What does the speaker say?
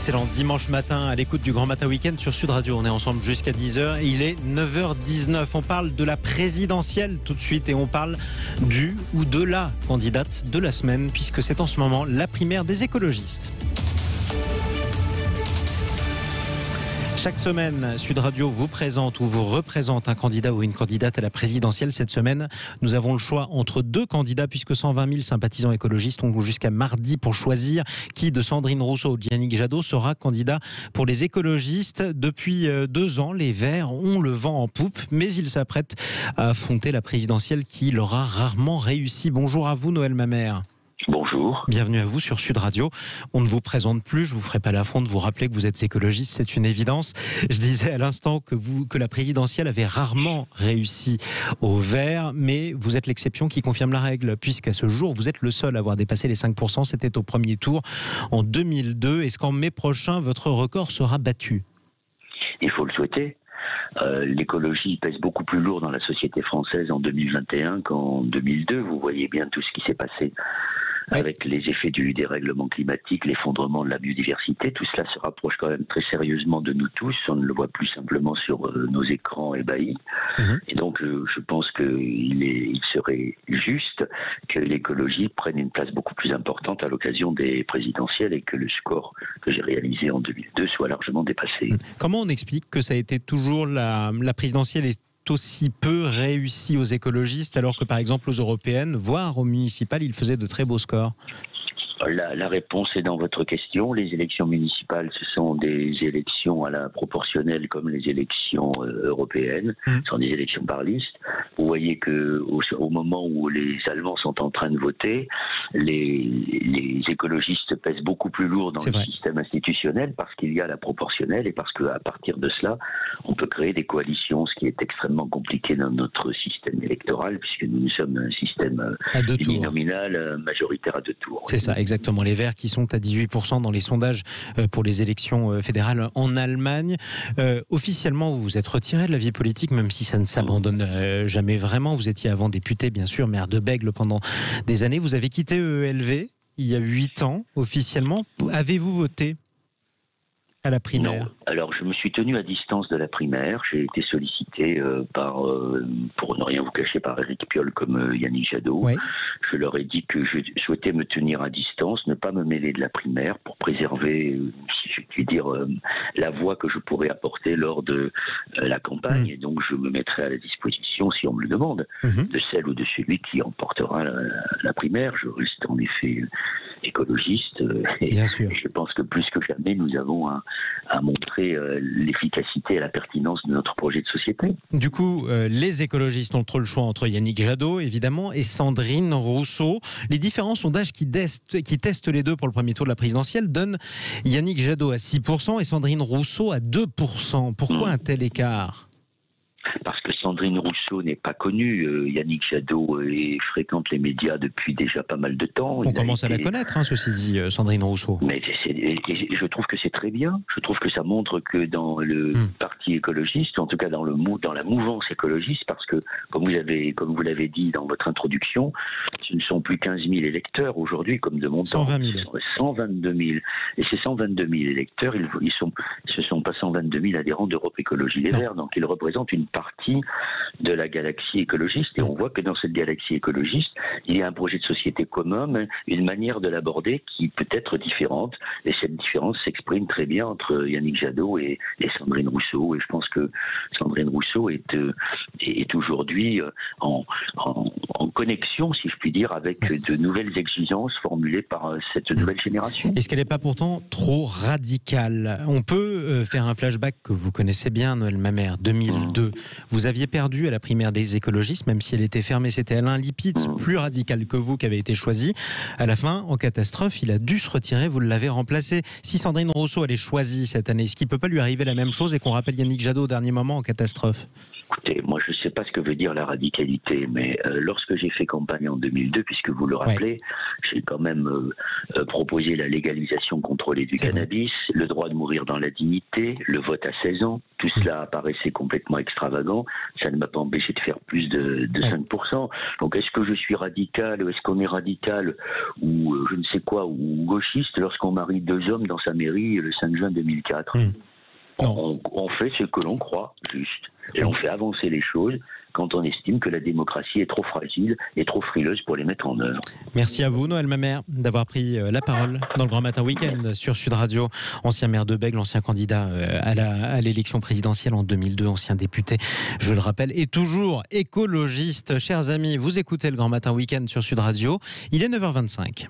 Excellent dimanche matin à l'écoute du Grand Matin Week-end sur Sud Radio. On est ensemble jusqu'à 10h et il est 9h19. On parle de la présidentielle tout de suite et on parle du ou de la candidate de la semaine puisque c'est en ce moment la primaire des écologistes. Chaque semaine, Sud Radio vous présente ou vous représente un candidat ou une candidate à la présidentielle. Cette semaine, nous avons le choix entre deux candidats puisque 120 000 sympathisants écologistes ont jusqu'à mardi pour choisir qui de Sandrine Rousseau ou Yannick Jadot sera candidat pour les écologistes. Depuis 2 ans, les Verts ont le vent en poupe, mais ils s'apprêtent à affronter la présidentielle qui leur a rarement réussi. Bonjour à vous, Noël Mamère. Bonjour. Bienvenue à vous sur Sud Radio. On ne vous présente plus, je ne vous ferai pas l'affront de vous rappeler que vous êtes écologiste, c'est une évidence. Je disais à l'instant que la présidentielle avait rarement réussi aux Verts, mais vous êtes l'exception qui confirme la règle, puisqu'à ce jour, vous êtes le seul à avoir dépassé les 5%. C'était au premier tour en 2002. Est-ce qu'en mai prochain, votre record sera battu ? Il faut le souhaiter. L'écologie pèse beaucoup plus lourd dans la société française en 2021 qu'en 2002. Vous voyez bien tout ce qui s'est passé avec les effets du dérèglement climatique, l'effondrement de la biodiversité. Tout cela se rapproche quand même très sérieusement de nous tous. On ne le voit plus simplement sur nos écrans ébahis. Et donc, je pense qu'il serait juste que l'écologie prenne une place beaucoup plus importante à l'occasion des présidentielles et que le score que j'ai réalisé en 2002 soit largement dépassé. Comment on explique que ça a été toujours la présidentielle est aussi peu réussi aux écologistes alors que par exemple aux européennes, voire aux municipales, ils faisaient de très beaux scores? La réponse est dans votre question. Les élections municipales, ce sont des élections à la proportionnelle comme les élections européennes. Ce sont des élections par liste. Vous voyez que au moment où les Allemands sont en train de voter, les écologistes pèsent beaucoup plus lourd dans le système institutionnel parce qu'il y a la proportionnelle et parce qu'à partir de cela, on peut créer des coalitions, ce qui est extrêmement compliqué dans notre système électoral puisque nous sommes un système uninominal majoritaire à 2 tours. C'est ça, exactement. Les Verts qui sont à 18% dans les sondages pour les élections fédérales en Allemagne. Officiellement, vous vous êtes retiré de la vie politique, même si ça ne s'abandonne jamais vraiment. Vous étiez avant député, bien sûr, maire de Bègles pendant des années. Vous avez quitté EELV il y a 8 ans, officiellement. Avez-vous voté à la primaire? Non. Alors, je me suis tenu à distance de la primaire. J'ai été sollicité pour ne rien vous cacher, par Éric Piolle comme Yannick Jadot. Oui. Je leur ai dit que je souhaitais me tenir à distance, ne pas me mêler de la primaire pour préserver, si je puis dire, la voix que je pourrais apporter lors de la campagne. Et donc, je me mettrai à la disposition, si on me le demande, de celle ou de celui qui emportera la primaire. Je reste en effet écologiste. Bien sûr. Et je pense que plus que jamais, nous avons à montrer l'efficacité et la pertinence de notre projet de société. Du coup, les écologistes ont le choix entre Yannick Jadot, évidemment, et Sandrine Rousseau. Les différents sondages qui testent les deux pour le premier tour de la présidentielle donnent Yannick Jadot à 6% et Sandrine Rousseau à 2%. Pourquoi un tel écart ? Parce que Sandrine Rousseau n'est pas connue. Yannick Jadot fréquente les médias depuis déjà pas mal de temps. On commence à la connaître, ceci dit, Sandrine Rousseau. Mais je trouve que c'est très bien. Je trouve que ça montre que dans le parti écologiste, en tout cas dans la mouvance écologiste, parce que, comme vous l'avez dit dans votre introduction, ce ne sont plus 15 000 électeurs aujourd'hui, comme de mon temps. 120 000. 122 000. Et ces 122 000 électeurs, ce ne sont pas 122 000 adhérents d'Europe Écologie Les Verts. Donc ils représentent une partie de la galaxie écologiste. Et on voit que dans cette galaxie écologiste, il y a un projet de société commun, une manière de l'aborder qui peut être différente. Et cette différence s'exprime très bien entre Yannick Jadot et Sandrine Rousseau. Et je pense que Sandrine Rousseau est aujourd'hui en connexion, si je puis dire, avec de nouvelles exigences formulées par cette nouvelle génération. Est-ce qu'elle n'est pas pourtant trop radicale ? On peut faire un flashback que vous connaissez bien, Noël Mamère, 2002. Vous aviez perdu à la primaire des écologistes, même si elle était fermée. C'était Alain Lipitz, plus radical que vous, qui avait été choisi. À la fin, en catastrophe, il a dû se retirer. Vous l'avez remplacé. Si Sandrine Rousseau allait choisir cette année, est-ce qu'il ne peut pas lui arriver la même chose et qu'on rappelle Yannick Jadot au dernier moment en catastrophe ? Écoutez, moi je ne sais sais pas ce que veut dire la radicalité, mais lorsque j'ai fait campagne en 2002, puisque vous le rappelez, j'ai quand même proposé la légalisation contrôlée du cannabis, le droit de mourir dans la dignité, le vote à 16 ans. Tout cela apparaissait complètement extravagant. Ça ne m'a pas empêché de faire plus de 5%. Donc est-ce que je suis radical, ou est-ce qu'on est radical, ou je ne sais quoi, ou gauchiste lorsqu'on marie 2 hommes dans sa mairie le 5 juin 2004 on fait ce que l'on croit juste. Et on fait avancer les choses quand on estime que la démocratie est trop fragile et trop frileuse pour les mettre en œuvre. Merci à vous, Noël Mamère, d'avoir pris la parole dans le Grand Matin Week-end sur Sud Radio. Ancien maire de Bègles, ancien candidat à l'élection présidentielle en 2002, ancien député, je le rappelle, et toujours écologiste. Chers amis, vous écoutez le Grand Matin Week-end sur Sud Radio. Il est 9h25.